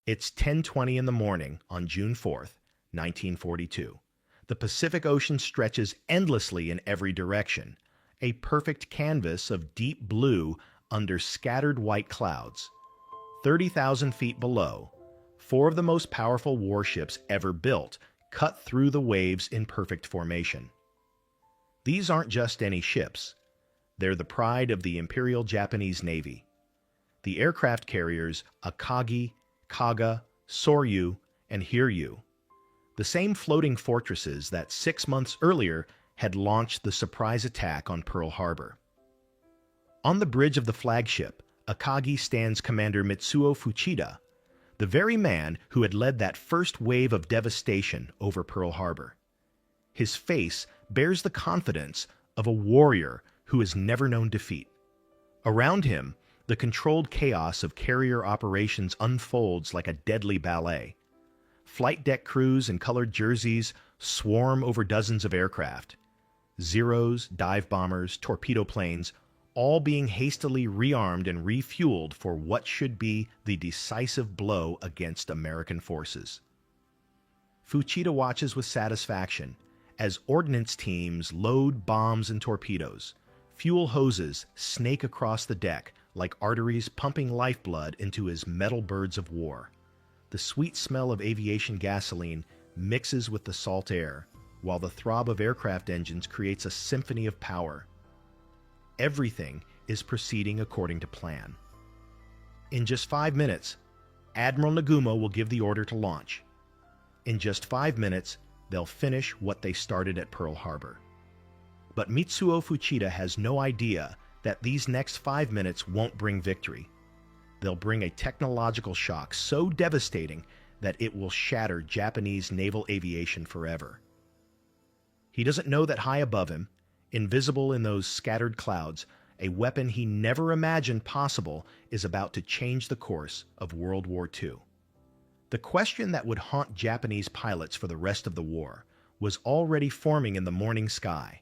It's 10:20 in the morning on June 4th, 1942. The Pacific Ocean stretches endlessly in every direction, a perfect canvas of deep blue under scattered white clouds. 30,000 feet below, four of the most powerful warships ever built cut through the waves in perfect formation. These aren't just any ships. They're the pride of the Imperial Japanese Navy. The aircraft carriers Akagi, Kaga, Soryu, and Hiryu. The same floating fortresses that 6 months earlier had launched the surprise attack on Pearl Harbor. On the bridge of the flagship, Akagi stands Commander Mitsuo Fuchida, the very man who had led that first wave of devastation over Pearl Harbor. His face bears the confidence of a warrior who has never known defeat. Around him, the controlled chaos of carrier operations unfolds like a deadly ballet. Flight deck crews in colored jerseys swarm over dozens of aircraft. Zeros, dive bombers, torpedo planes, all being hastily rearmed and refueled for what should be the decisive blow against American forces. Fuchida watches with satisfaction as ordnance teams load bombs and torpedoes. Fuel hoses snake across the deck like arteries pumping lifeblood into his metal birds of war. The sweet smell of aviation gasoline mixes with the salt air, while the throb of aircraft engines creates a symphony of power. Everything is proceeding according to plan. In just 5 minutes, Admiral Nagumo will give the order to launch. In just 5 minutes, they'll finish what they started at Pearl Harbor. But Mitsuo Fuchida has no idea that these next 5 minutes won't bring victory. They'll bring a technological shock so devastating that it will shatter Japanese naval aviation forever. He doesn't know that high above him, invisible in those scattered clouds, a weapon he never imagined possible is about to change the course of World War II. The question that would haunt Japanese pilots for the rest of the war was already forming in the morning sky.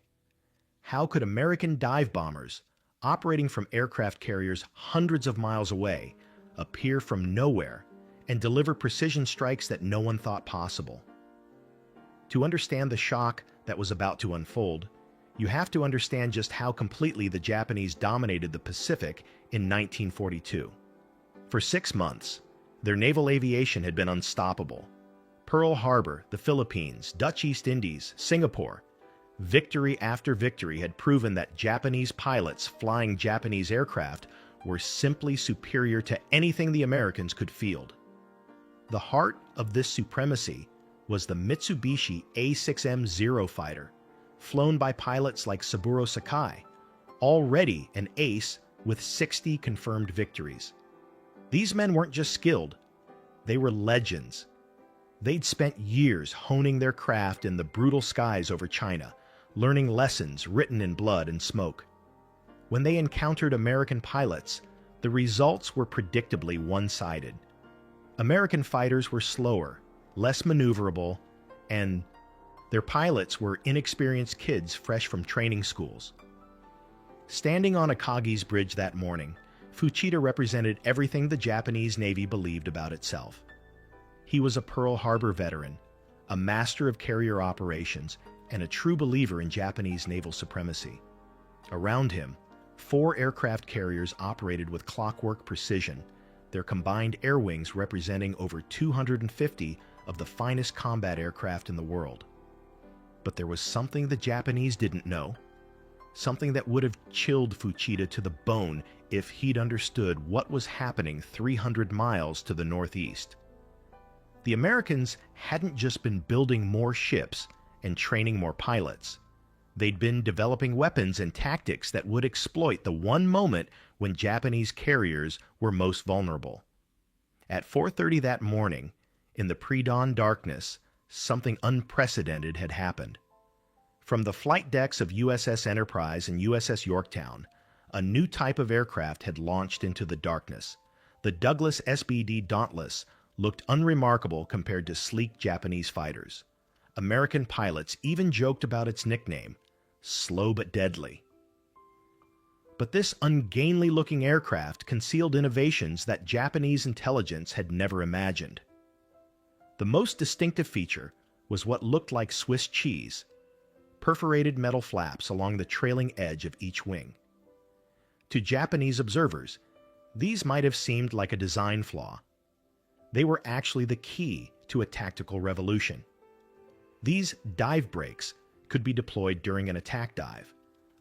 How could American dive bombers, operating from aircraft carriers hundreds of miles away, appear from nowhere and deliver precision strikes that no one thought possible? To understand the shock that was about to unfold, you have to understand just how completely the Japanese dominated the Pacific in 1942. For 6 months, their naval aviation had been unstoppable. Pearl Harbor, the Philippines, Dutch East Indies, Singapore. Victory after victory had proven that Japanese pilots flying Japanese aircraft were simply superior to anything the Americans could field. The heart of this supremacy was the Mitsubishi A6M Zero fighter, flown by pilots like Saburo Sakai, already an ace with 60 confirmed victories. These men weren't just skilled, they were legends. They'd spent years honing their craft in the brutal skies over China, learning lessons written in blood and smoke. When they encountered American pilots, the results were predictably one-sided. American fighters were slower, less maneuverable, and their pilots were inexperienced kids fresh from training schools. Standing on Akagi's bridge that morning, Fuchida represented everything the Japanese Navy believed about itself. He was a Pearl Harbor veteran, a master of carrier operations, and a true believer in Japanese naval supremacy. Around him, 4 aircraft carriers operated with clockwork precision, their combined air wings representing over 250 of the finest combat aircraft in the world. But there was something the Japanese didn't know, something that would have chilled Fuchida to the bone if he'd understood what was happening 300 miles to the northeast. The Americans hadn't just been building more ships and training more pilots. They'd been developing weapons and tactics that would exploit the one moment when Japanese carriers were most vulnerable. At 4:30 that morning, in the pre-dawn darkness, something unprecedented had happened. From the flight decks of USS Enterprise and USS Yorktown, a new type of aircraft had launched into the darkness. The Douglas SBD Dauntless looked unremarkable compared to sleek Japanese fighters. American pilots even joked about its nickname, slow but deadly. But this ungainly-looking aircraft concealed innovations that Japanese intelligence had never imagined. The most distinctive feature was what looked like Swiss cheese, perforated metal flaps along the trailing edge of each wing. To Japanese observers, these might have seemed like a design flaw. They were actually the key to a tactical revolution. These dive brakes could be deployed during an attack dive,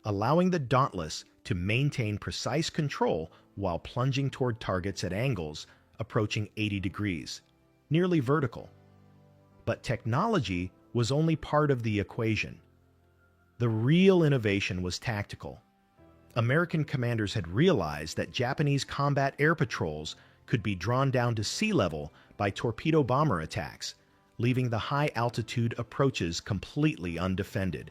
allowing the Dauntless to maintain precise control while plunging toward targets at angles approaching 80 degrees, nearly vertical. But technology was only part of the equation. The real innovation was tactical. American commanders had realized that Japanese combat air patrols could be drawn down to sea level by torpedo bomber attacks, leaving the high-altitude approaches completely undefended.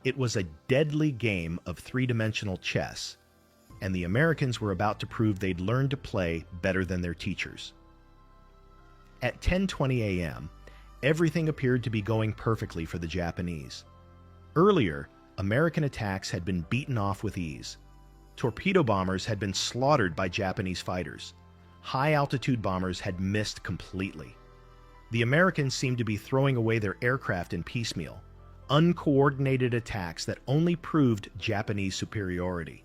It was a deadly game of three-dimensional chess, and the Americans were about to prove they'd learned to play better than their teachers. At 10:20 a.m., everything appeared to be going perfectly for the Japanese. Earlier, American attacks had been beaten off with ease. Torpedo bombers had been slaughtered by Japanese fighters. High-altitude bombers had missed completely. The Americans seemed to be throwing away their aircraft in piecemeal, uncoordinated attacks that only proved Japanese superiority.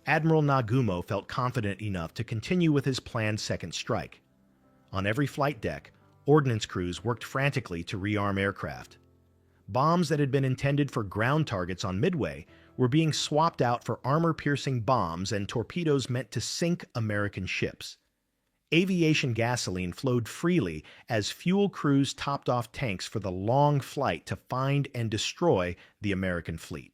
Admiral Nagumo felt confident enough to continue with his planned second strike. On every flight deck, ordnance crews worked frantically to rearm aircraft. Bombs that had been intended for ground targets on Midway were being swapped out for armor-piercing bombs and torpedoes meant to sink American ships. Aviation gasoline flowed freely as fuel crews topped off tanks for the long flight to find and destroy the American fleet.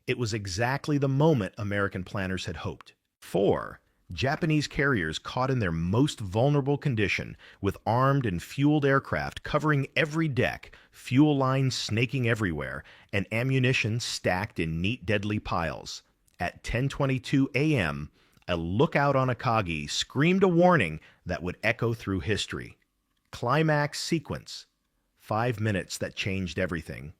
It was exactly the moment American planners had hoped. 4 Japanese carriers caught in their most vulnerable condition, with armed and fueled aircraft covering every deck, fuel lines snaking everywhere, and ammunition stacked in neat, deadly piles. At 10:22 a.m., a lookout on Akagi screamed a warning that would echo through history. Climax sequence. 5 minutes that changed everything.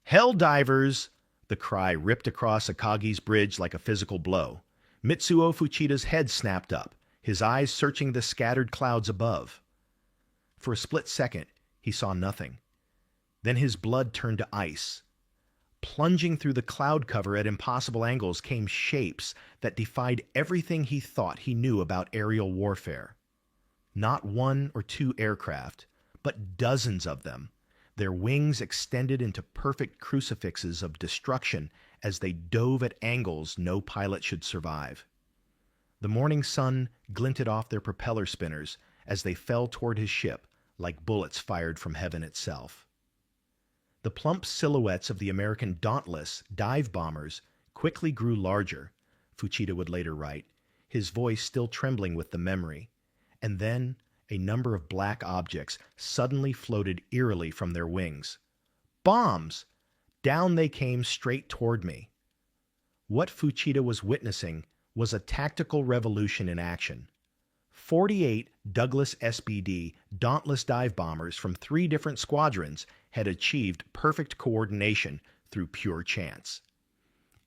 "Hell divers!" The cry ripped across Akagi's bridge like a physical blow. Mitsuo Fuchida's head snapped up, his eyes searching the scattered clouds above. For a split second, he saw nothing. Then his blood turned to ice. Plunging through the cloud cover at impossible angles came shapes that defied everything he thought he knew about aerial warfare. Not 1 or 2 aircraft, but dozens of them, their wings extended into perfect crucifixes of destruction as they dove at angles no pilot should survive. The morning sun glinted off their propeller spinners as they fell toward his ship like bullets fired from heaven itself. The plump silhouettes of the American Dauntless dive bombers quickly grew larger, Fuchida would later write, his voice still trembling with the memory. And then a number of black objects suddenly floated eerily from their wings. Bombs! Down they came straight toward me. What Fuchida was witnessing was a tactical revolution in action. 48 Douglas SBD Dauntless dive bombers from 3 different squadrons had achieved perfect coordination through pure chance.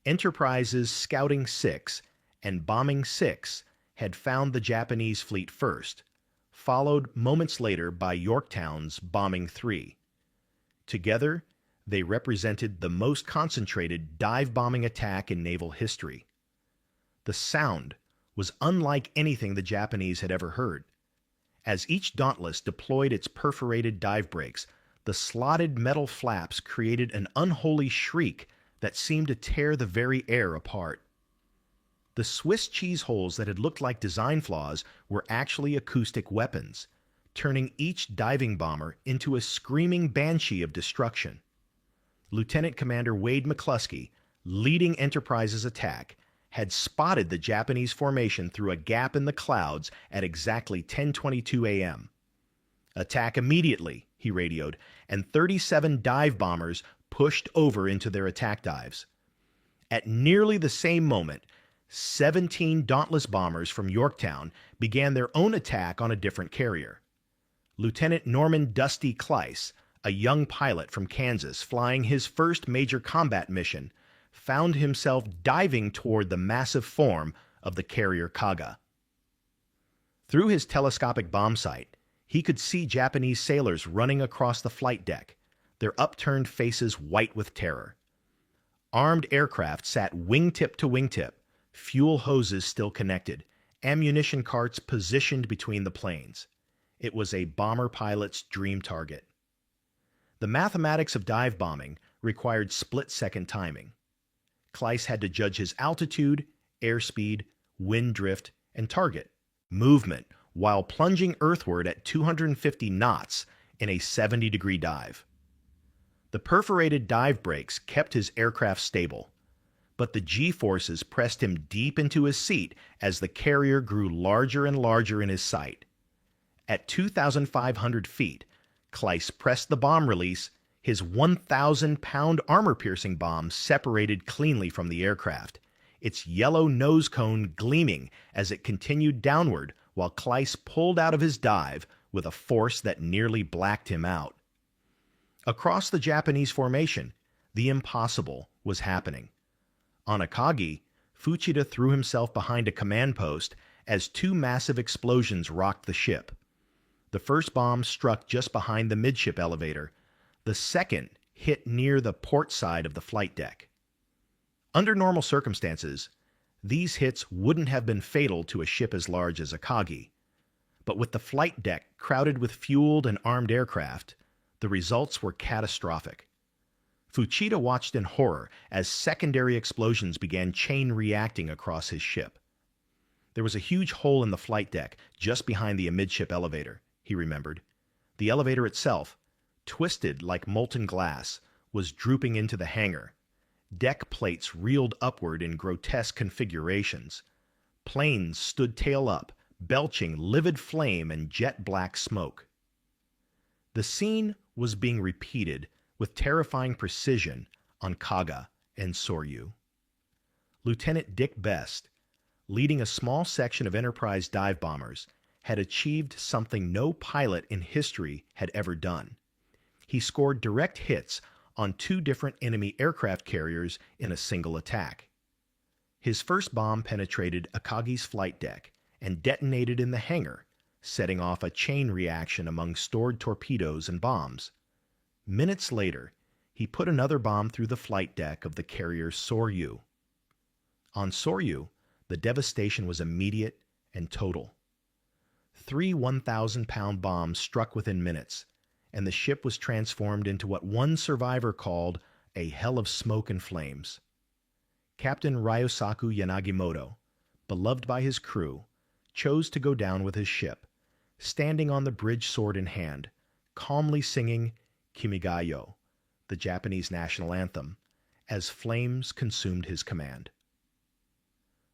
Enterprise's Scouting 6 and Bombing 6 had found the Japanese fleet first, followed moments later by Yorktown's Bombing 3. Together, they represented the most concentrated dive-bombing attack in naval history. The sound was unlike anything the Japanese had ever heard. As each Dauntless deployed its perforated dive brakes, the slotted metal flaps created an unholy shriek that seemed to tear the very air apart. The Swiss cheese holes that had looked like design flaws were actually acoustic weapons, turning each diving bomber into a screaming banshee of destruction. Lieutenant Commander Wade McCluskey, leading Enterprise's attack, had spotted the Japanese formation through a gap in the clouds at exactly 10:22 a.m. "Attack immediately," he radioed, and 37 dive bombers pushed over into their attack dives. At nearly the same moment, 17 Dauntless bombers from Yorktown began their own attack on a different carrier. Lieutenant Norman Dusty Kleiss, a young pilot from Kansas flying his first major combat mission, found himself diving toward the massive form of the carrier Kaga. Through his telescopic bomb sight, he could see Japanese sailors running across the flight deck, their upturned faces white with terror. Armed aircraft sat wingtip to wingtip, fuel hoses still connected, ammunition carts positioned between the planes. It was a bomber pilot's dream target. The mathematics of dive bombing required split-second timing. Kleiss had to judge his altitude, airspeed, wind drift, and target movement while plunging earthward at 250 knots in a 70-degree dive. The perforated dive brakes kept his aircraft stable, but the G-forces pressed him deep into his seat as the carrier grew larger and larger in his sight. At 2,500 feet, Kleiss pressed the bomb release. His 1,000-pound armor-piercing bomb separated cleanly from the aircraft, its yellow nose cone gleaming as it continued downward while Kleiss pulled out of his dive with a force that nearly blacked him out. Across the Japanese formation, the impossible was happening. On Akagi, Fuchida threw himself behind a command post as two massive explosions rocked the ship. The first bomb struck just behind the midship elevator. The second hit near the port side of the flight deck. Under normal circumstances, these hits wouldn't have been fatal to a ship as large as Akagi. But with the flight deck crowded with fueled and armed aircraft, the results were catastrophic. Fuchida watched in horror as secondary explosions began chain reacting across his ship. There was a huge hole in the flight deck just behind the amidship elevator, he remembered. The elevator itself, twisted like molten glass, was drooping into the hangar. Deck plates reeled upward in grotesque configurations. Planes stood tail up, belching livid flame and jet-black smoke. The scene was being repeated with terrifying precision on Kaga and Soryu. Lieutenant Dick Best, leading a small section of Enterprise dive bombers, had achieved something no pilot in history had ever done. He scored direct hits on two different enemy aircraft carriers in a single attack. His first bomb penetrated Akagi's flight deck and detonated in the hangar, setting off a chain reaction among stored torpedoes and bombs. Minutes later, he put another bomb through the flight deck of the carrier Soryu. On Soryu, the devastation was immediate and total. 3 1,000-pound bombs struck within minutes, and the ship was transformed into what one survivor called a hell of smoke and flames. Captain Ryosaku Yanagimoto, beloved by his crew, chose to go down with his ship, standing on the bridge sword in hand, calmly singing Kimigayo, the Japanese national anthem, as flames consumed his command.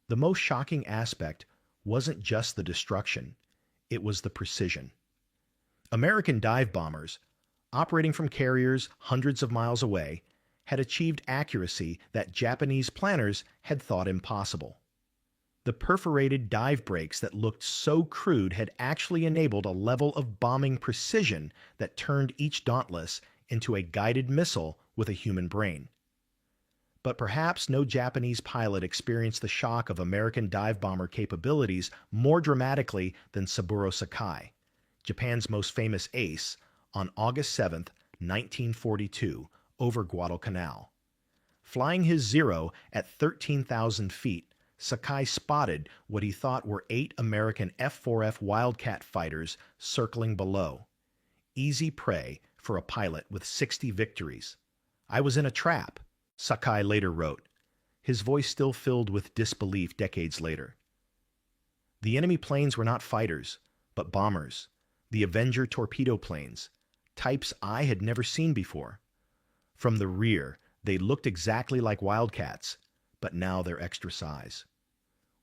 The most shocking aspect wasn't just the destruction, it was the precision. American dive bombers, operating from carriers hundreds of miles away, had achieved accuracy that Japanese planners had thought impossible. The perforated dive brakes that looked so crude had actually enabled a level of bombing precision that turned each Dauntless into a guided missile with a human brain. But perhaps no Japanese pilot experienced the shock of American dive bomber capabilities more dramatically than Saburo Sakai, Japan's most famous ace, on August 7, 1942, over Guadalcanal. Flying his Zero at 13,000 feet, Sakai spotted what he thought were 8 American F-4F Wildcat fighters circling below. Easy prey for a pilot with 60 victories. "I was in a trap," Sakai later wrote, his voice still filled with disbelief decades later. The enemy planes were not fighters, but bombers, the Avenger torpedo planes, types I had never seen before. From the rear, they looked exactly like Wildcats, but now they're extra size.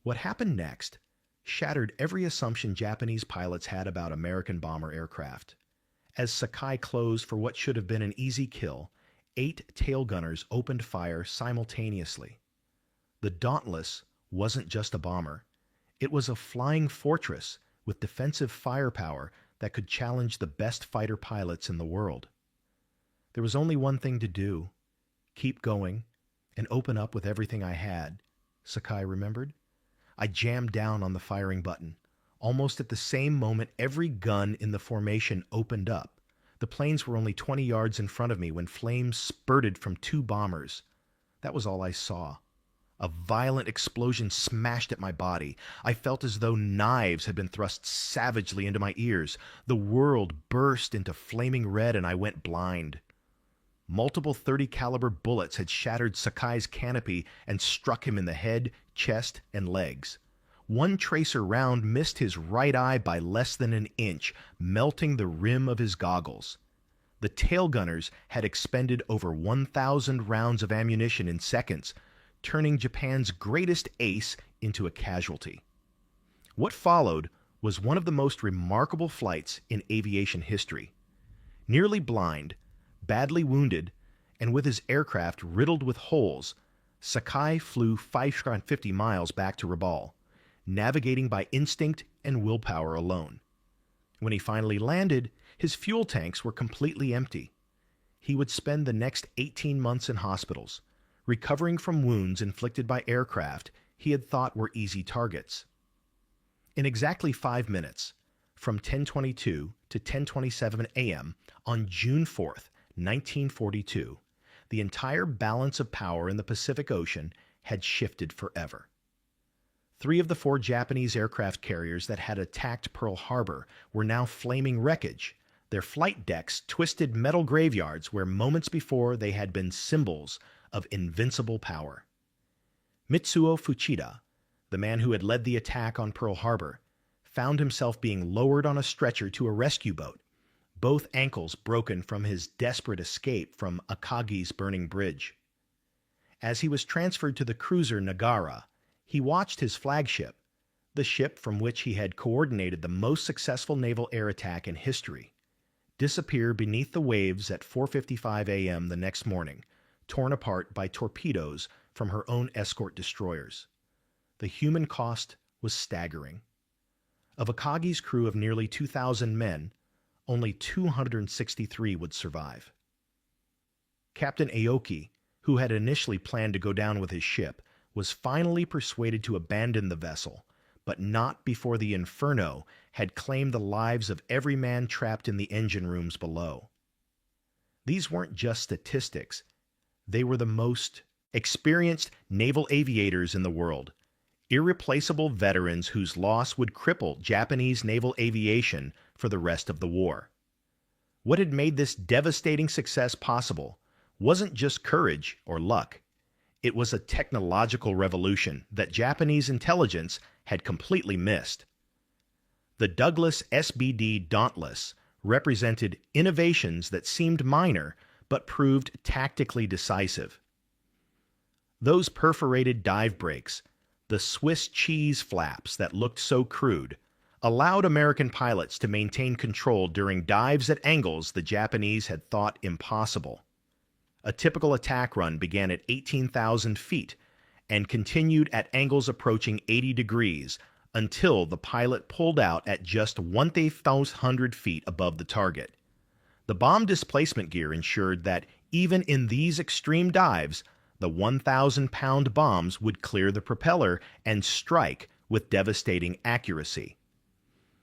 What happened next shattered every assumption Japanese pilots had about American bomber aircraft. As Sakai closed for what should have been an easy kill, 8 tail gunners opened fire simultaneously. The Dauntless wasn't just a bomber. It was a flying fortress with defensive firepower that could challenge the best fighter pilots in the world. There was only one thing to do: keep going and open up with everything I had, Sakai remembered. I jammed down on the firing button. Almost at the same moment, every gun in the formation opened up. The planes were only 20 yards in front of me when flames spurted from two bombers. That was all I saw. A violent explosion smashed at my body. I felt as though knives had been thrust savagely into my ears. The world burst into flaming red and I went blind. Multiple .30 caliber bullets had shattered Sakai's canopy and struck him in the head, chest, and legs. One tracer round missed his right eye by less than an inch, melting the rim of his goggles. The tail gunners had expended over 1,000 rounds of ammunition in seconds, turning Japan's greatest ace into a casualty. What followed was one of the most remarkable flights in aviation history. Nearly blind, badly wounded, and with his aircraft riddled with holes, Sakai flew 550 miles back to Rabaul, navigating by instinct and willpower alone. When he finally landed, his fuel tanks were completely empty. He would spend the next 18 months in hospitals, recovering from wounds inflicted by aircraft he had thought were easy targets. In exactly 5 minutes, from 10:22 to 10:27 a.m. on June 4th, 1942, the entire balance of power in the Pacific Ocean had shifted forever. 3 of the 4 Japanese aircraft carriers that had attacked Pearl Harbor were now flaming wreckage, their flight decks twisted metal graveyards where moments before they had been symbols of invincible power. Mitsuo Fuchida, the man who had led the attack on Pearl Harbor, found himself being lowered on a stretcher to a rescue boat, both ankles broken from his desperate escape from Akagi's burning bridge. As he was transferred to the cruiser Nagara, he watched his flagship, the ship from which he had coordinated the most successful naval air attack in history, disappear beneath the waves at 4:55 a.m. the next morning, torn apart by torpedoes from her own escort destroyers. The human cost was staggering. Of Akagi's crew of nearly 2,000 men, only 263 would survive. Captain Aoki, who had initially planned to go down with his ship, was finally persuaded to abandon the vessel, but not before the inferno had claimed the lives of every man trapped in the engine rooms below. These weren't just statistics. They were the most experienced naval aviators in the world, irreplaceable veterans whose loss would cripple Japanese naval aviation for the rest of the war. What had made this devastating success possible wasn't just courage or luck. It was a technological revolution that Japanese intelligence had completely missed. The Douglas SBD Dauntless represented innovations that seemed minor but proved tactically decisive. Those perforated dive brakes, the Swiss cheese flaps that looked so crude, allowed American pilots to maintain control during dives at angles the Japanese had thought impossible. A typical attack run began at 18,000 feet and continued at angles approaching 80 degrees until the pilot pulled out at just 1,800 feet above the target. The bomb displacement gear ensured that even in these extreme dives, the 1,000-pound bombs would clear the propeller and strike with devastating accuracy.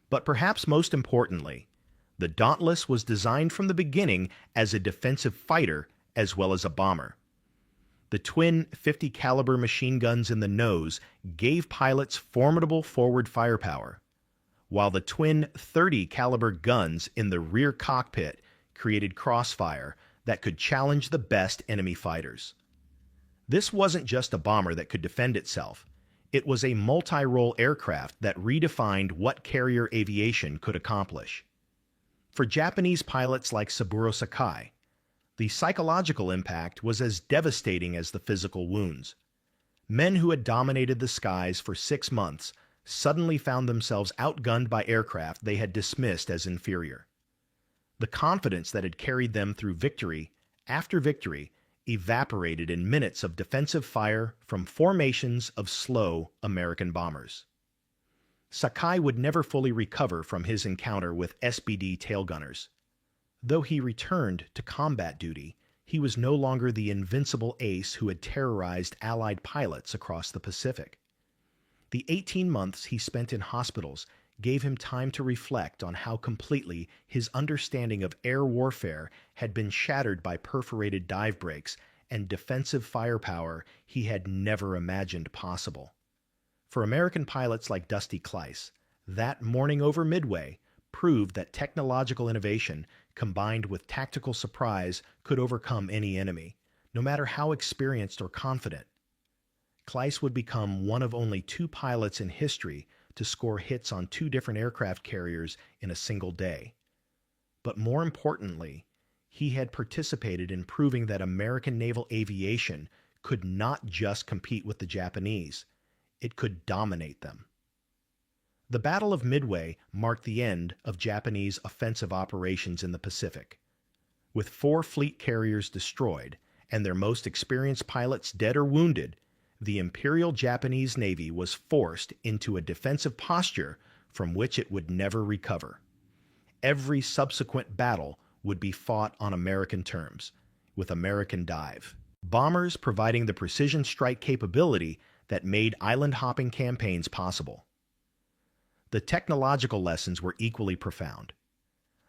But perhaps most importantly, the Dauntless was designed from the beginning as a defensive fighter as well as a bomber. The twin 50 caliber machine guns in the nose gave pilots formidable forward firepower, while the twin 30 caliber guns in the rear cockpit created crossfire that could challenge the best enemy fighters. This wasn't just a bomber that could defend itself. It was a multi-role aircraft that redefined what carrier aviation could accomplish. For Japanese pilots like Saburo Sakai, the psychological impact was as devastating as the physical wounds. Men who had dominated the skies for 6 months suddenly found themselves outgunned by aircraft they had dismissed as inferior. The confidence that had carried them through victory after victory evaporated in minutes of defensive fire from formations of slow American bombers. Sakai would never fully recover from his encounter with SBD tailgunners. Though he returned to combat duty, He was no longer the invincible ace who had terrorized Allied pilots across the Pacific. The 18 months he spent in hospitals gave him time to reflect on how completely his understanding of air warfare had been shattered by perforated dive breaks and defensive firepower he had never imagined possible. For American pilots like Dusty Cleiss, that morning over Midway proved that technological innovation combined with tactical surprise could overcome any enemy, no matter how experienced or confident. Cleiss would become one of only 2 pilots in history to score hits on 2 different aircraft carriers in a single day. But more importantly, he had participated in proving that American naval aviation could not just compete with the Japanese, it could dominate them. The Battle of Midway marked the end of Japanese offensive operations in the Pacific. With 4 fleet carriers destroyed and their most experienced pilots dead or wounded, the Imperial Japanese Navy was forced into a defensive posture from which it would never recover. Every subsequent battle would be fought on American terms, with American dive. Bombers providing the precision strike capability that made island-hopping campaigns possible. The technological lessons were equally profound.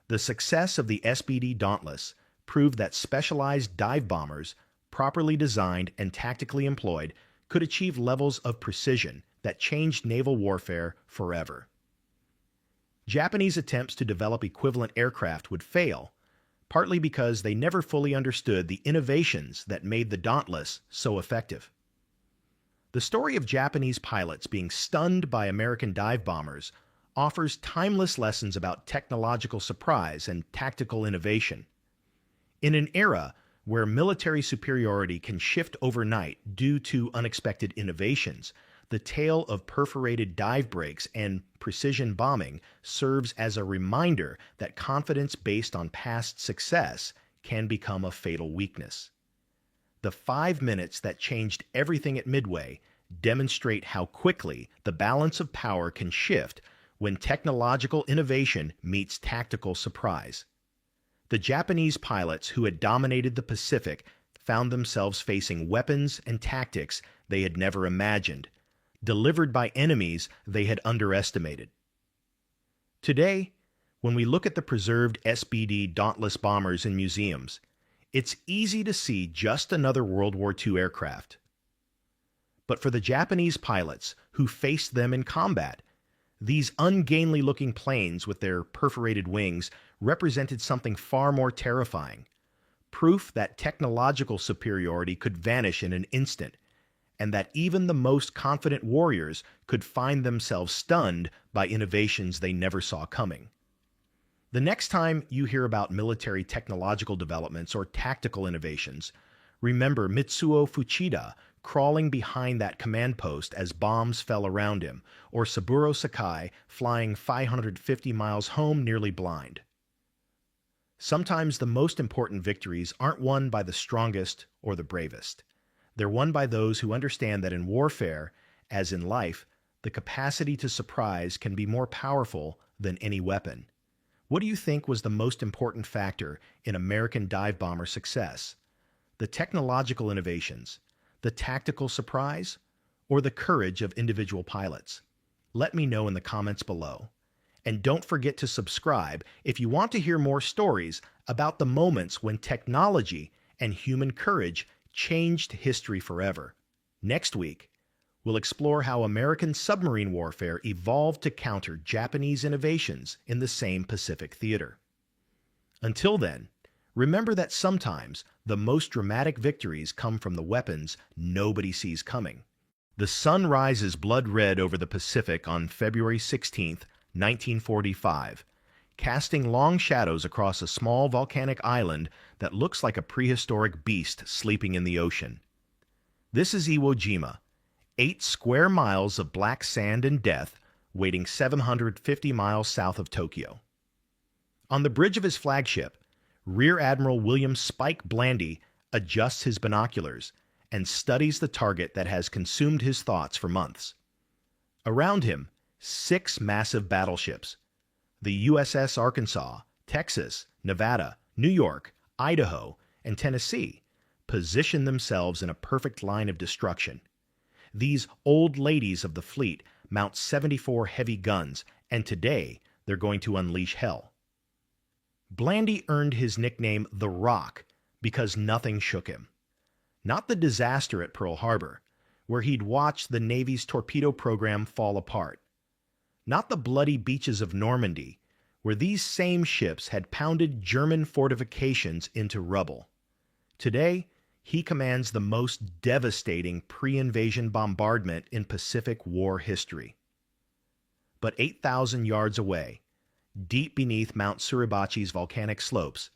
The success of the SBD Dauntless proved that specialized dive bombers, properly designed and tactically employed, could achieve levels of precision that changed naval warfare forever. Japanese attempts to develop equivalent aircraft would fail, partly because they never fully understood the innovations that made the Dauntless so effective. The story of Japanese pilots being stunned by American dive bombers offers timeless lessons about technological surprise and tactical innovation. In an era where military superiority can shift overnight due to unexpected innovations, the tale of perforated dive breaks and precision bombing serves as a reminder that confidence based on past success can become a fatal weakness. The 5 minutes that changed everything at Midway demonstrate how quickly the balance of power can shift when technological innovation meets tactical surprise. The Japanese pilots who had dominated the Pacific found themselves facing weapons and tactics they had never imagined, delivered by enemies they had underestimated. Today, when we look at the preserved SBD Dauntless bombers in museums, it's easy to see just another World War II aircraft. But for the Japanese pilots who faced them in combat, these ungainly-looking planes with their perforated wings represented something far more terrifying, proof that technological superiority could vanish in an instant, and that even the most confident warriors could find themselves stunned by innovations they never saw coming. The next time you hear about military technological developments or tactical innovations, remember Mitsuo Fuchida crawling behind that command post as bombs fell around him, or Saburo Sakai flying 550 miles home nearly blind. Sometimes the most important victories aren't won by the strongest or the bravest. They're won by those who understand that in warfare, as in life, the capacity to surprise can be more powerful than any weapon. What do you think was the most important factor in American dive bomber success? The technological innovations, the tactical surprise, or the courage of individual pilots? Let me know in the comments below. And don't forget to subscribe if you want to hear more stories about the moments when technology and human courage changed history forever. Next week, we'll explore how American submarine warfare evolved to counter Japanese innovations in the same Pacific theater. Until then, remember that sometimes the most dramatic victories come from the weapons nobody sees coming. The sun rises blood red over the Pacific on February 16, 1945, casting long shadows across a small volcanic island that looks like a prehistoric beast sleeping in the ocean. This is Iwo Jima, 8 square miles of black sand and death, waiting 750 miles south of Tokyo. On the bridge of his flagship, Rear Admiral William Spike Blandy adjusts his binoculars and studies the target that has consumed his thoughts for months. Around him, 6 massive battleships, the USS Arkansas, Texas, Nevada, New York, Idaho, and Tennessee position themselves in a perfect line of destruction. These old ladies of the fleet mount 74 heavy guns, and today they're going to unleash hell. Blandy earned his nickname The Rock because nothing shook him. Not the disaster at Pearl Harbor, where he'd watched the Navy's torpedo program fall apart. Not the bloody beaches of Normandy, where these same ships had pounded German fortifications into rubble. Today, he commands the most devastating pre-invasion bombardment in Pacific War history. But 8,000 yards away, deep beneath Mount Suribachi's volcanic slopes,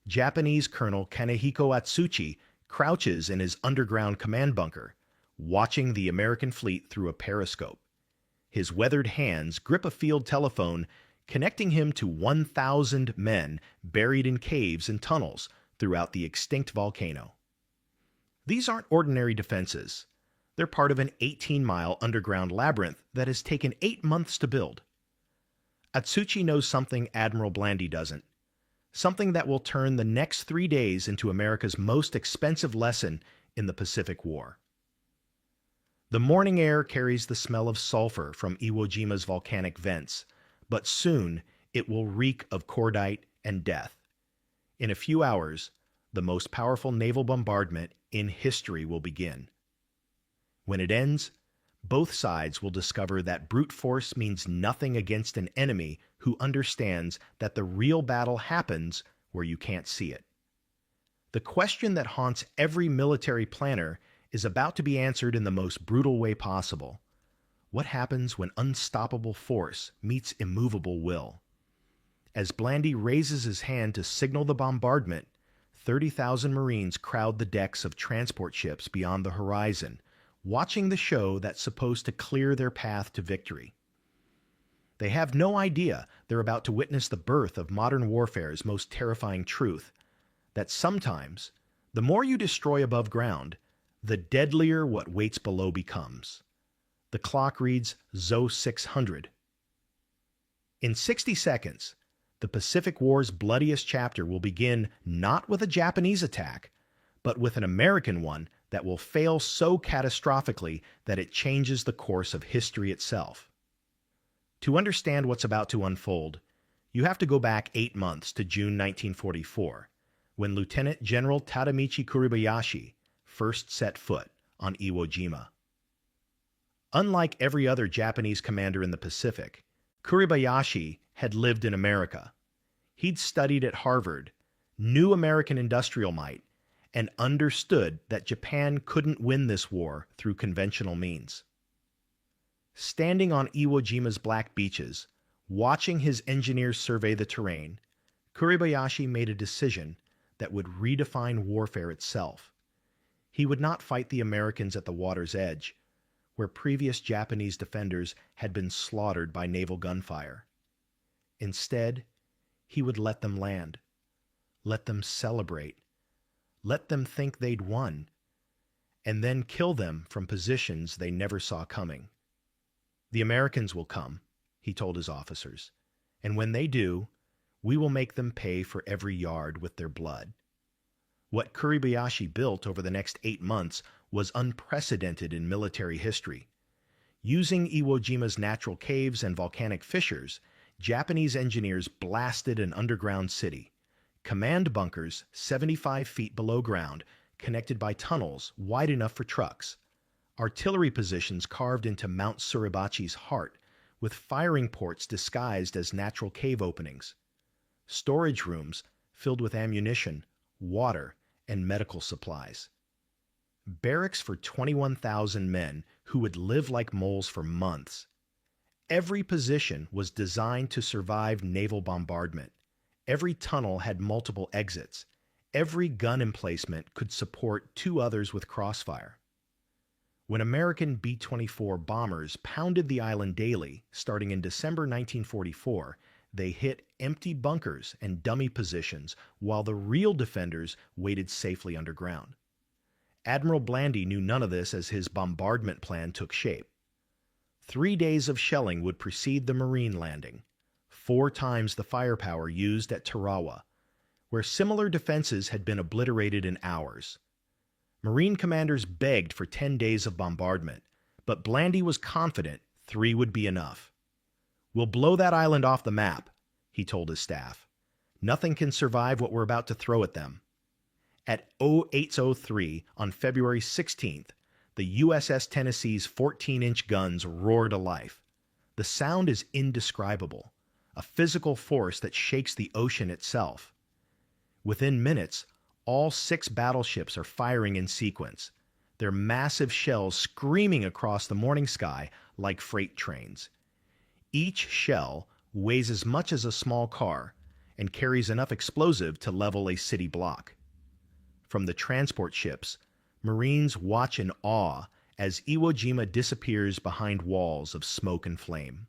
Japanese Colonel Kanehiko Atsuchi crouches in his underground command bunker, watching the American fleet through a periscope. His weathered hands grip a field telephone, connecting him to 1,000 men buried in caves and tunnels throughout the extinct volcano. These aren't ordinary defenses. They're part of an 18-mile underground labyrinth that has taken 8 months to build. Atsuchi knows something Admiral Blandy doesn't, something that will turn the next 3 days into America's most expensive lesson in the Pacific War. The morning air carries the smell of sulfur from Iwo Jima's volcanic vents, but soon it will reek of cordite and death. In a few hours, the most powerful naval bombardment in history will begin. When it ends, both sides will discover that brute force means nothing against an enemy who understands that the real battle happens where you can't see it. The question that haunts every military planner is about to be answered in the most brutal way possible. What happens when unstoppable force meets immovable will? As Blandy raises his hand to signal the bombardment, 30,000 Marines crowd the decks of transport ships beyond the horizon, watching the show that's supposed to clear their path to victory. They have no idea they're about to witness the birth of modern warfare's most terrifying truth, that sometimes, the more you destroy above ground, the deadlier what waits below becomes. The clock reads ZO 600. In 60 seconds, the Pacific War's bloodiest chapter will begin not with a Japanese attack, but with an American one that will fail so catastrophically that it changes the course of history itself. To understand what's about to unfold, you have to go back 8 months to June 1944, when Lieutenant General Tadamichi Kuribayashi first set foot on Iwo Jima. Unlike every other Japanese commander in the Pacific, Kuribayashi had lived in America. He'd studied at Harvard, knew American industrial might, and understood that Japan couldn't win this war through conventional means. Standing on Iwo Jima's black beaches, watching his engineers survey the terrain, Kuribayashi made a decision that would redefine warfare itself. He would not fight the Americans at the water's edge, where previous Japanese defenders had been slaughtered by naval gunfire. Instead, he would let them land, let them celebrate, let them think they'd won, and then kill them from positions they never saw coming. The Americans will come, he told his officers, and when they do, we will make them pay for every yard with their blood. What Kuribayashi built over the next 8 months was unprecedented in military history. Using Iwo Jima's natural caves and volcanic fissures, Japanese engineers blasted an underground city. Command bunkers 75 feet below ground, connected by tunnels wide enough for trucks. Artillery positions carved into Mount Suribachi's heart, with firing ports disguised as natural cave openings. Storage rooms filled with ammunition, water, and medical supplies. Barracks for 21,000 men who would live like moles for months. Every position was designed to survive naval bombardment. Every tunnel had multiple exits. Every gun emplacement could support 2 others with crossfire. When American B-24 bombers pounded the island daily, starting in December 1944, they hit empty bunkers and dummy positions while the real defenders waited safely underground. Admiral Blandy knew none of this as his bombardment plan took shape. 3 days of shelling would precede the Marine landing, 4 times the firepower used at Tarawa, where similar defenses had been obliterated in hours. Marine commanders begged for 10 days of bombardment, but Blandy was confident 3 would be enough. "We'll blow that island off the map," he told his staff. "Nothing can survive what we're about to throw at them." At 0803 on February 16th, the USS Tennessee's 14-inch guns roar to life. The sound is indescribable, a physical force that shakes the ocean itself. Within minutes, all 6 battleships are firing in sequence, their massive shells screaming across the morning sky like freight trains. Each shell weighs as much as a small car and carries enough explosive to level a city block. From the transport ships, Marines watch in awe as Iwo Jima disappears behind walls of smoke and flame.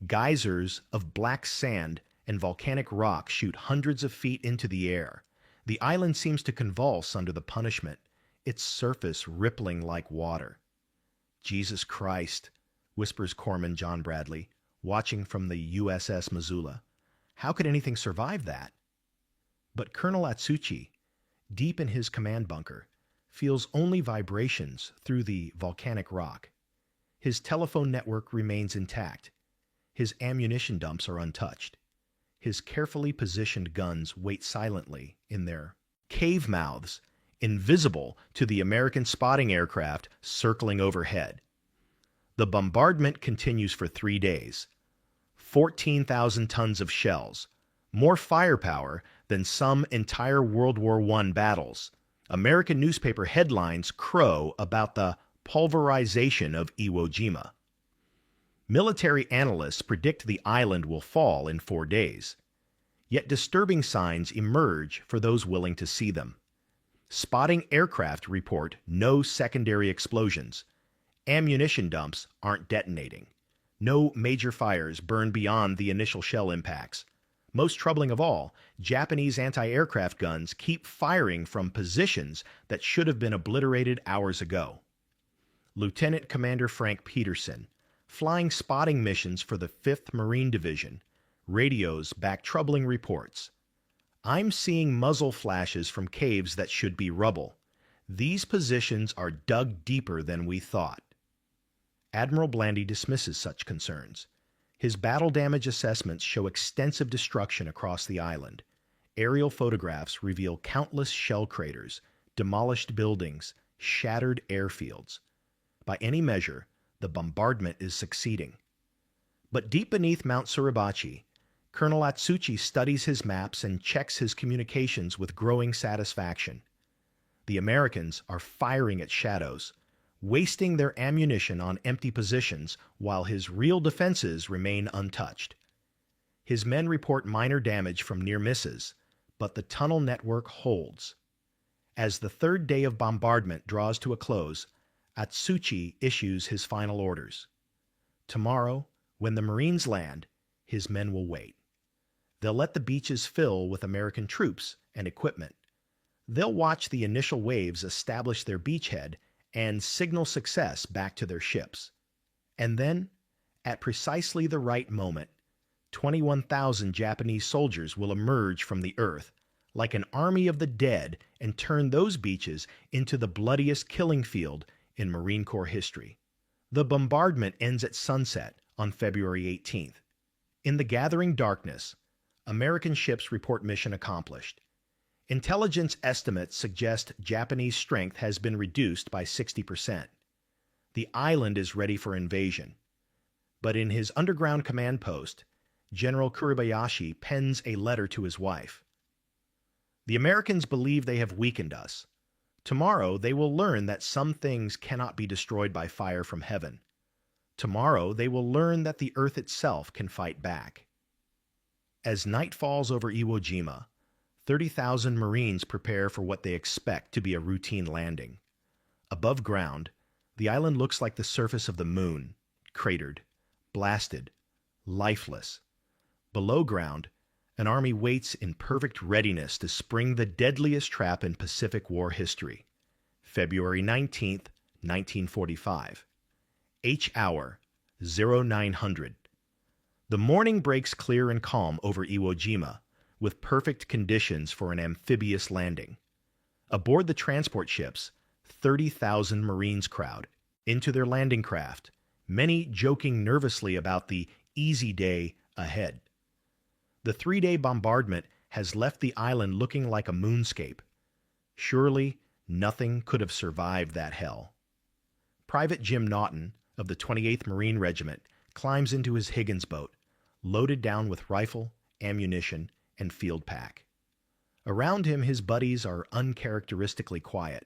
Geysers of black sand and volcanic rock shoot hundreds of feet into the air. The island seems to convulse under the punishment, its surface rippling like water. "Jesus Christ," whispers Corpsman John Bradley, watching from the USS Missoula. "How could anything survive that?" But Colonel Atsuchi, deep in his command bunker, feels only vibrations through the volcanic rock. His telephone network remains intact. His ammunition dumps are untouched. His carefully positioned guns wait silently in their cave mouths, invisible to the American spotting aircraft circling overhead. The bombardment continues for 3 days. 14,000 tons of shells, more firepower than some entire World War I battles. American newspaper headlines crow about the pulverization of Iwo Jima. Military analysts predict the island will fall in 4 days. Yet disturbing signs emerge for those willing to see them. Spotting aircraft report no secondary explosions. Ammunition dumps aren't detonating. No major fires burn beyond the initial shell impacts. Most troubling of all, Japanese anti-aircraft guns keep firing from positions that should have been obliterated hours ago. Lieutenant Commander Frank Peterson, flying spotting missions for the 5th Marine Division, radios back troubling reports. "I'm seeing muzzle flashes from caves that should be rubble. These positions are dug deeper than we thought." Admiral Blandy dismisses such concerns. His battle damage assessments show extensive destruction across the island. Aerial photographs reveal countless shell craters, demolished buildings, shattered airfields. By any measure, the bombardment is succeeding. But deep beneath Mount Suribachi, Colonel Atsuchi studies his maps and checks his communications with growing satisfaction. The Americans are firing at shadows, wasting their ammunition on empty positions while his real defenses remain untouched. His men report minor damage from near misses, but the tunnel network holds. As the 3rd day of bombardment draws to a close, Atsuchi issues his final orders. Tomorrow, when the Marines land, his men will wait. They'll let the beaches fill with American troops and equipment. They'll watch the initial waves establish their beachhead and signal success back to their ships. And then, at precisely the right moment, 21,000 Japanese soldiers will emerge from the earth like an army of the dead and turn those beaches into the bloodiest killing field in Marine Corps history. The bombardment ends at sunset on February 18th. In the gathering darkness, American ships report mission accomplished. Intelligence estimates suggest Japanese strength has been reduced by 60%. The island is ready for invasion. But in his underground command post, General Kuribayashi pens a letter to his wife. "The Americans believe they have weakened us. Tomorrow they will learn that some things cannot be destroyed by fire from heaven. Tomorrow they will learn that the earth itself can fight back." As night falls over Iwo Jima, 30,000 Marines prepare for what they expect to be a routine landing. Above ground, the island looks like the surface of the moon, cratered, blasted, lifeless. Below ground, an army waits in perfect readiness to spring the deadliest trap in Pacific War history. February 19th, 1945. H hour, 0900. The morning breaks clear and calm over Iwo Jima, with perfect conditions for an amphibious landing. Aboard the transport ships, 30,000 Marines crowd into their landing craft, many joking nervously about the easy day ahead. The 3-day bombardment has left the island looking like a moonscape. Surely nothing could have survived that hell. Private Jim Naughton of the 28th Marine Regiment climbs into his Higgins boat, loaded down with rifle, ammunition, and field pack. Around him, his buddies are uncharacteristically quiet.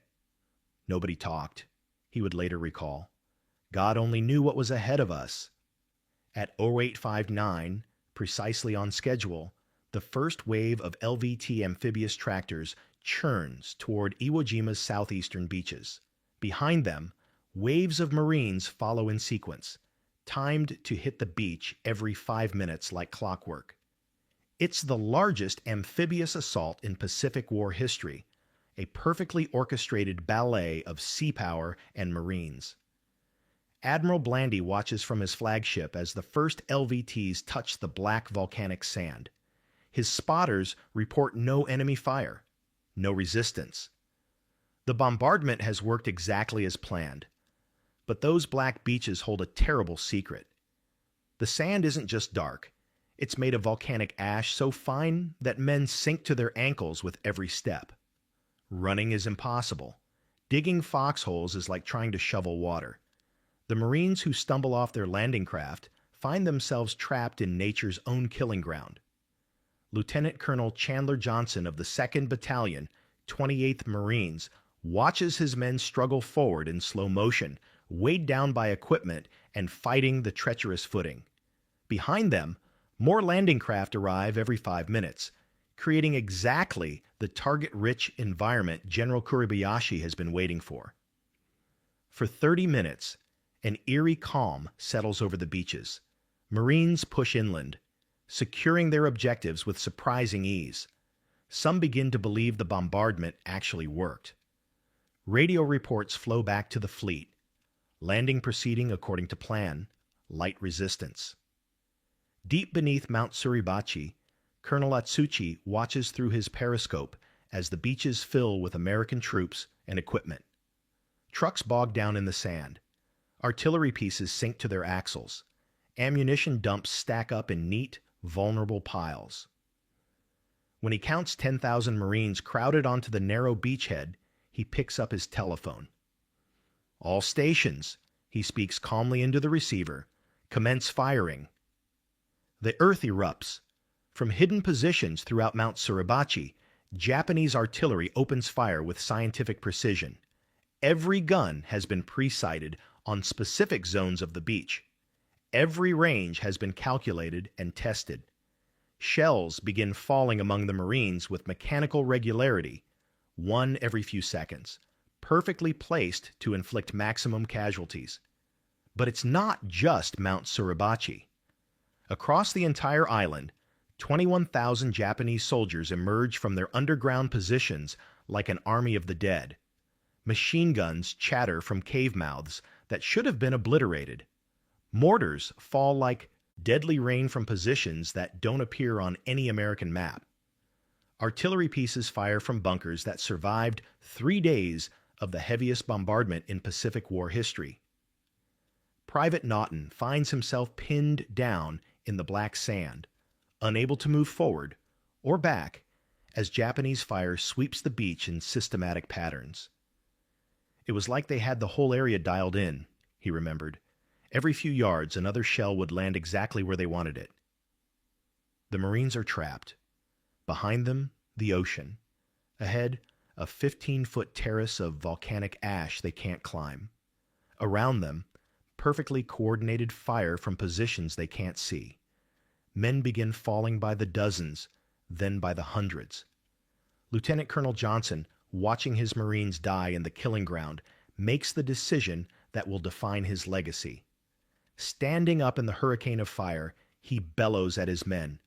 Nobody talked, he would later recall. God only knew what was ahead of us. At 0859, precisely on schedule, the first wave of LVT amphibious tractors churns toward Iwo Jima's southeastern beaches. Behind them, waves of Marines follow in sequence, timed to hit the beach every 5 minutes like clockwork. It's the largest amphibious assault in Pacific War history, a perfectly orchestrated ballet of sea power and Marines. Admiral Blandy watches from his flagship as the first LVTs touch the black volcanic sand. His spotters report no enemy fire, no resistance. The bombardment has worked exactly as planned, but those black beaches hold a terrible secret. The sand isn't just dark, it's made of volcanic ash so fine that men sink to their ankles with every step. Running is impossible. Digging foxholes is like trying to shovel water. The Marines who stumble off their landing craft find themselves trapped in nature's own killing ground. Lieutenant Colonel Chandler Johnson of the 2nd Battalion, 28th Marines, watches his men struggle forward in slow motion, weighed down by equipment and fighting the treacherous footing. Behind them, more landing craft arrive every 5 minutes, creating exactly the target-rich environment General Kuribayashi has been waiting for. For 30 minutes, an eerie calm settles over the beaches. Marines push inland, securing their objectives with surprising ease. Some begin to believe the bombardment actually worked. Radio reports flow back to the fleet. Landing proceeding according to plan, light resistance. Deep beneath Mount Suribachi, Colonel Atsuchi watches through his periscope as the beaches fill with American troops and equipment. Trucks bog down in the sand. Artillery pieces sink to their axles. Ammunition dumps stack up in neat, vulnerable piles. When he counts 10,000 Marines crowded onto the narrow beachhead, he picks up his telephone. "All stations," he speaks calmly into the receiver, "commence firing." The earth erupts. From hidden positions throughout Mount Suribachi, Japanese artillery opens fire with scientific precision. Every gun has been pre-sighted on specific zones of the beach. Every range has been calculated and tested. Shells begin falling among the Marines with mechanical regularity, one every few seconds, perfectly placed to inflict maximum casualties. But it's not just Mount Suribachi. Across the entire island, 21,000 Japanese soldiers emerge from their underground positions like an army of the dead. Machine guns chatter from cave mouths that should have been obliterated. Mortars fall like deadly rain from positions that don't appear on any American map. Artillery pieces fire from bunkers that survived 3 days of the heaviest bombardment in Pacific War history. Private Naughton finds himself pinned down in the black sand, unable to move forward or back as Japanese fire sweeps the beach in systematic patterns. It was like they had the whole area dialed in, he remembered. Every few yards, another shell would land exactly where they wanted it. The Marines are trapped. Behind them, the ocean. Ahead, a 15-foot terrace of volcanic ash they can't climb. Around them, perfectly coordinated fire from positions they can't see. Men begin falling by the dozens, then by the hundreds. Lieutenant Colonel Johnson, watching his Marines die in the killing ground, makes the decision that will define his legacy. Standing up in the hurricane of fire, he bellows at his men.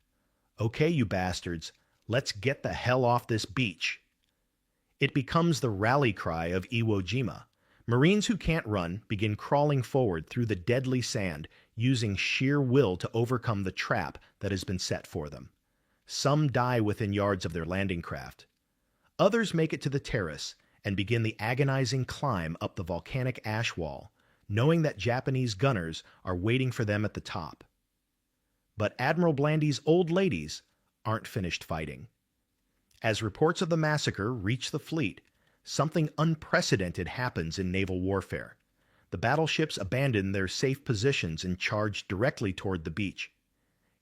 "Okay, you bastards, let's get the hell off this beach." It becomes the rally cry of Iwo Jima. Marines who can't run begin crawling forward through the deadly sand, using sheer will to overcome the trap that has been set for them. Some die within yards of their landing craft. Others make it to the terrace and begin the agonizing climb up the volcanic ash wall, knowing that Japanese gunners are waiting for them at the top. But Admiral Blandy's old ladies aren't finished fighting. As reports of the massacre reach the fleet, something unprecedented happens in naval warfare. The battleships abandon their safe positions and charge directly toward the beach.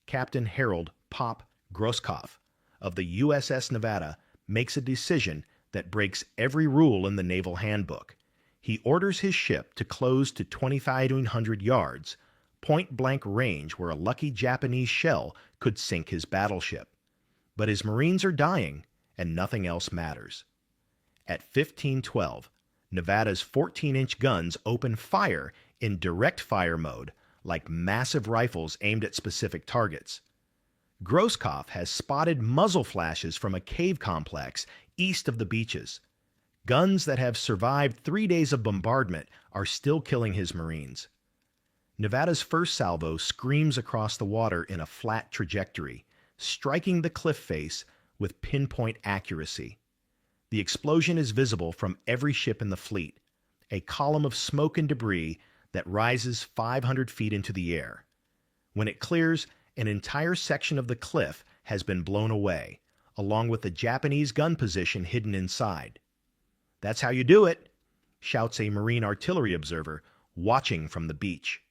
Captain Harold "Pop" Grosskopf of the USS Nevada makes a decision that breaks every rule in the naval handbook. He orders his ship to close to 2,500 yards, point-blank range where a lucky Japanese shell could sink his battleship. But his Marines are dying, and nothing else matters. At 15:12, Nevada's 14-inch guns open fire in direct fire mode, like massive rifles aimed at specific targets. Grosskopf has spotted muzzle flashes from a cave complex east of the beaches. Guns that have survived 3 days of bombardment are still killing his Marines. Nevada's first salvo screams across the water in a flat trajectory, striking the cliff face with pinpoint accuracy. The explosion is visible from every ship in the fleet, a column of smoke and debris that rises 500 feet into the air. When it clears, an entire section of the cliff has been blown away, along with the Japanese gun position hidden inside. "That's how you do it," shouts a Marine artillery observer watching from the beach.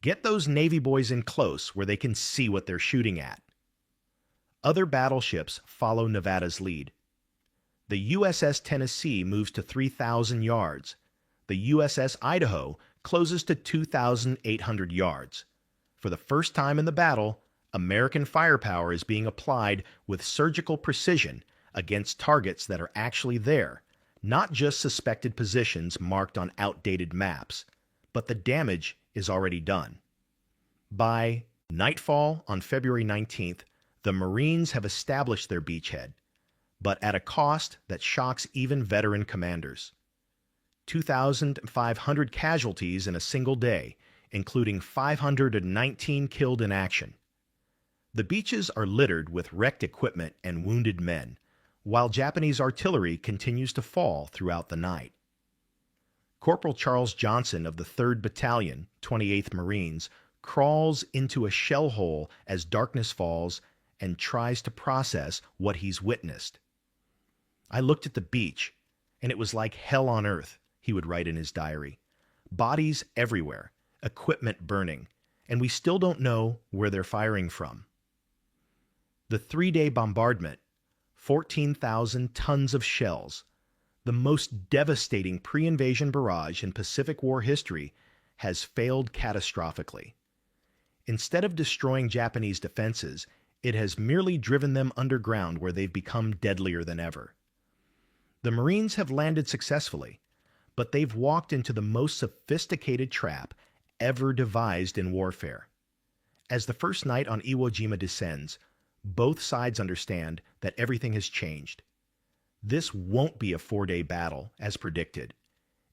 Get those Navy boys in close where they can see what they're shooting at. Other battleships follow Nevada's lead. The USS Tennessee moves to 3,000 yards. The USS Idaho closes to 2,800 yards. For the first time in the battle, American firepower is being applied with surgical precision against targets that are actually there, not just suspected positions marked on outdated maps, but the damage is already done. By nightfall on February 19th, the Marines have established their beachhead, but at a cost that shocks even veteran commanders. 2,500 casualties in a single day, including 519 killed in action. The beaches are littered with wrecked equipment and wounded men, while Japanese artillery continues to fall throughout the night. Corporal Charles Johnson of the 3rd Battalion, 28th Marines, crawls into a shell hole as darkness falls and tries to process what he's witnessed. "I looked at the beach, and it was like hell on earth," he would write in his diary. "Bodies everywhere, equipment burning, and we still don't know where they're firing from." The 3-day bombardment, 14,000 tons of shells, the most devastating pre-invasion barrage in Pacific War history, has failed catastrophically. Instead of destroying Japanese defenses, it has merely driven them underground where they've become deadlier than ever. The Marines have landed successfully, but they've walked into the most sophisticated trap ever devised in warfare. As the first night on Iwo Jima descends, both sides understand that everything has changed. This won't be a 4-day battle, as predicted.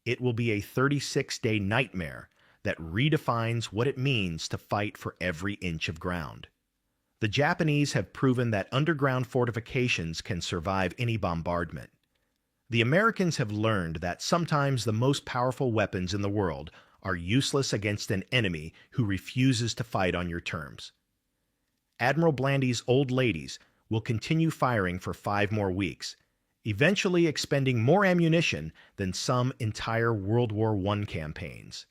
It will be a 36-day nightmare that redefines what it means to fight for every inch of ground. The Japanese have proven that underground fortifications can survive any bombardment. The Americans have learned that sometimes the most powerful weapons in the world are useless against an enemy who refuses to fight on your terms. Admiral Blandy's old ladies will continue firing for 5 more weeks, eventually expending more ammunition than some entire World War I campaigns.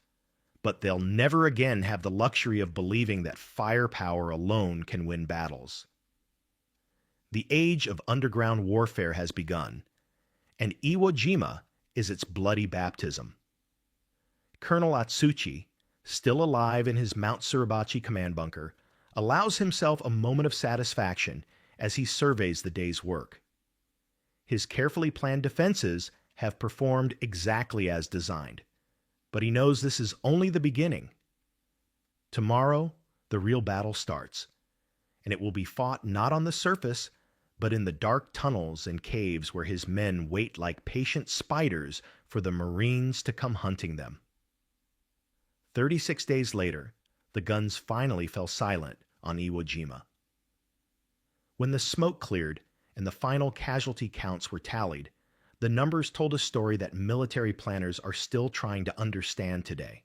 But they'll never again have the luxury of believing that firepower alone can win battles. The age of underground warfare has begun, and Iwo Jima is its bloody baptism. Colonel Atsuchi, still alive in his Mount Suribachi command bunker, allows himself a moment of satisfaction as he surveys the day's work. His carefully planned defenses have performed exactly as designed, but he knows this is only the beginning. Tomorrow, the real battle starts, and it will be fought not on the surface, but in the dark tunnels and caves where his men wait like patient spiders for the Marines to come hunting them. 36 days later, the guns finally fell silent on Iwo Jima. When the smoke cleared and the final casualty counts were tallied, the numbers told a story that military planners are still trying to understand today.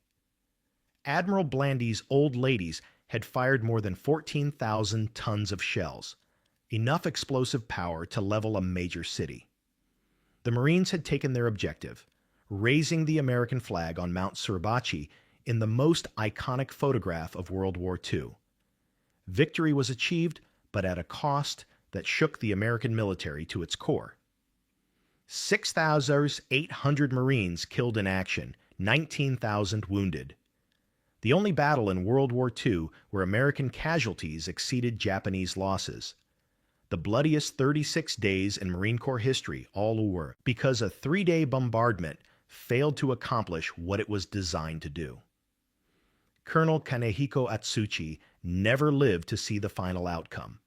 Admiral Blandy's old ladies had fired more than 14,000 tons of shells, enough explosive power to level a major city. The Marines had taken their objective, raising the American flag on Mount Suribachi in the most iconic photograph of World War II. Victory was achieved, but at a cost that shook the American military to its core. 6,800 Marines killed in action, 19,000 wounded. The only battle in World War II where American casualties exceeded Japanese losses. The bloodiest 36 days in Marine Corps history, all were, because a 3-day bombardment failed to accomplish what it was designed to do. Colonel Kanehiko Atsuchi never lived to see the final outcome.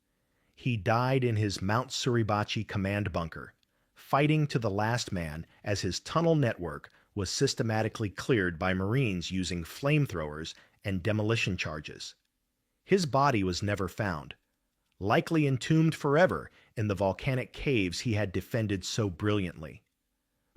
He died in his Mount Suribachi command bunker, fighting to the last man as his tunnel network was systematically cleared by Marines using flamethrowers and demolition charges. His body was never found, likely entombed forever in the volcanic caves he had defended so brilliantly.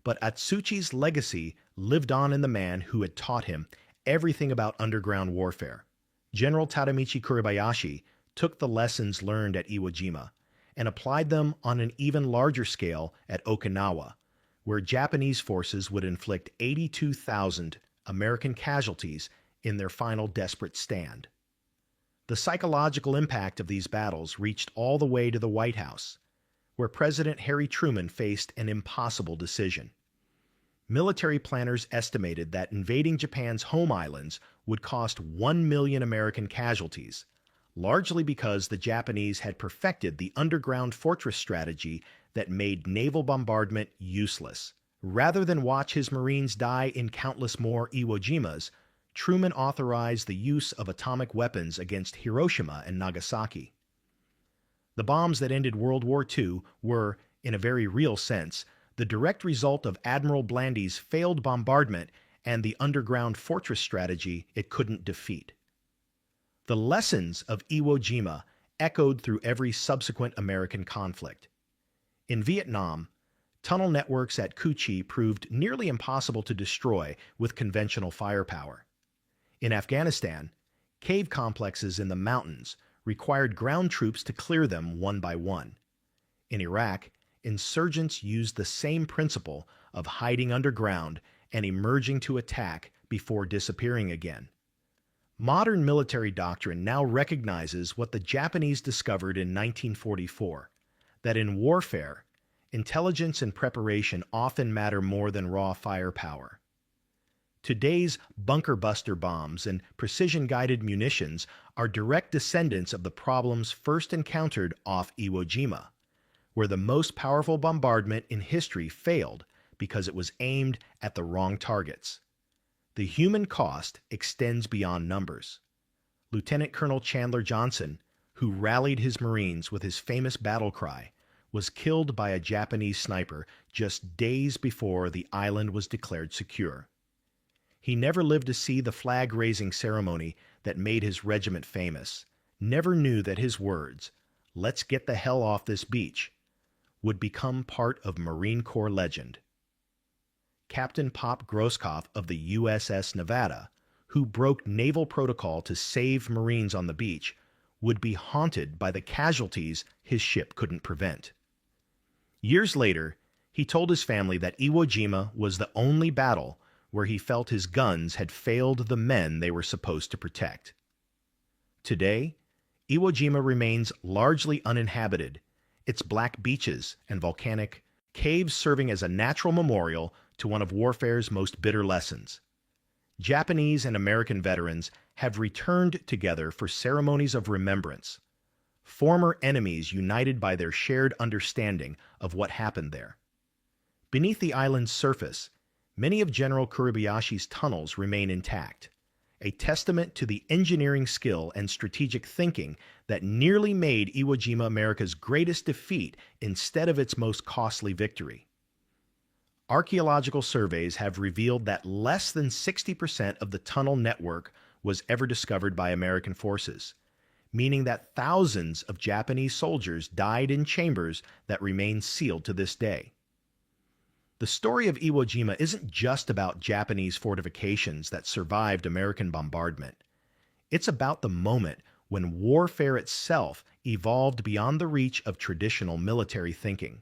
But Atsuchi's legacy lived on in the man who had taught him everything about underground warfare. General Tadamichi Kuribayashi took the lessons learned at Iwo Jima and applied them on an even larger scale at Okinawa, where Japanese forces would inflict 82,000 American casualties in their final desperate stand. The psychological impact of these battles reached all the way to the White House, where President Harry Truman faced an impossible decision. Military planners estimated that invading Japan's home islands would cost 1 million American casualties, largely because the Japanese had perfected the underground fortress strategy that made naval bombardment useless. Rather than watch his Marines die in countless more Iwo Jimas, Truman authorized the use of atomic weapons against Hiroshima and Nagasaki. The bombs that ended World War II were, in a very real sense, the direct result of Admiral Blandy's failed bombardment and the underground fortress strategy it couldn't defeat. The lessons of Iwo Jima echoed through every subsequent American conflict. In Vietnam, tunnel networks at Cu Chi proved nearly impossible to destroy with conventional firepower. In Afghanistan, cave complexes in the mountains required ground troops to clear them one by one. In Iraq, insurgents used the same principle of hiding underground and emerging to attack before disappearing again. Modern military doctrine now recognizes what the Japanese discovered in 1944, that in warfare, intelligence and preparation often matter more than raw firepower. Today's bunker buster bombs and precision-guided munitions are direct descendants of the problems first encountered off Iwo Jima, where the most powerful bombardment in history failed because it was aimed at the wrong targets. The human cost extends beyond numbers. Lieutenant Colonel Chandler Johnson, who rallied his Marines with his famous battle cry, was killed by a Japanese sniper just days before the island was declared secure. He never lived to see the flag-raising ceremony that made his regiment famous, never knew that his words, "Let's get the hell off this beach," would become part of Marine Corps legend. Captain Pop Grosskopf of the USS Nevada, who broke naval protocol to save Marines on the beach, would be haunted by the casualties his ship couldn't prevent. Years later, he told his family that Iwo Jima was the only battle where he felt his guns had failed the men they were supposed to protect. Today, Iwo Jima remains largely uninhabited, its black beaches and volcanic caves serving as a natural memorial to one of warfare's most bitter lessons. Japanese and American veterans have returned together for ceremonies of remembrance, former enemies united by their shared understanding of what happened there. Beneath the island's surface, many of General Kuribayashi's tunnels remain intact, a testament to the engineering skill and strategic thinking that nearly made Iwo Jima America's greatest defeat instead of its most costly victory. Archaeological surveys have revealed that less than 60% of the tunnel network was ever discovered by American forces, meaning that thousands of Japanese soldiers died in chambers that remain sealed to this day. The story of Iwo Jima isn't just about Japanese fortifications that survived American bombardment. It's about the moment when warfare itself evolved beyond the reach of traditional military thinking.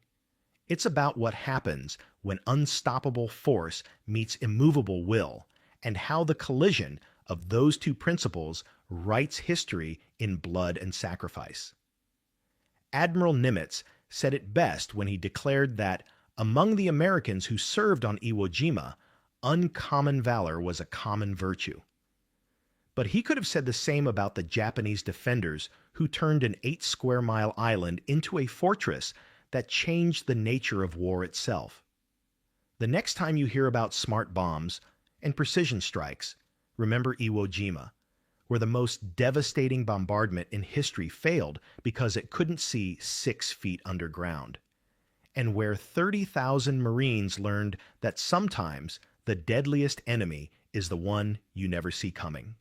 It's about what happens when unstoppable force meets immovable will, and how the collision of those two principles writes history in blood and sacrifice. Admiral Nimitz said it best when he declared that among the Americans who served on Iwo Jima, uncommon valor was a common virtue. But he could have said the same about the Japanese defenders who turned an 8-square-mile island into a fortress that changed the nature of war itself. The next time you hear about smart bombs and precision strikes, remember Iwo Jima, where the most devastating bombardment in history failed because it couldn't see 6 feet underground, and where 30,000 Marines learned that sometimes the deadliest enemy is the one you never see coming.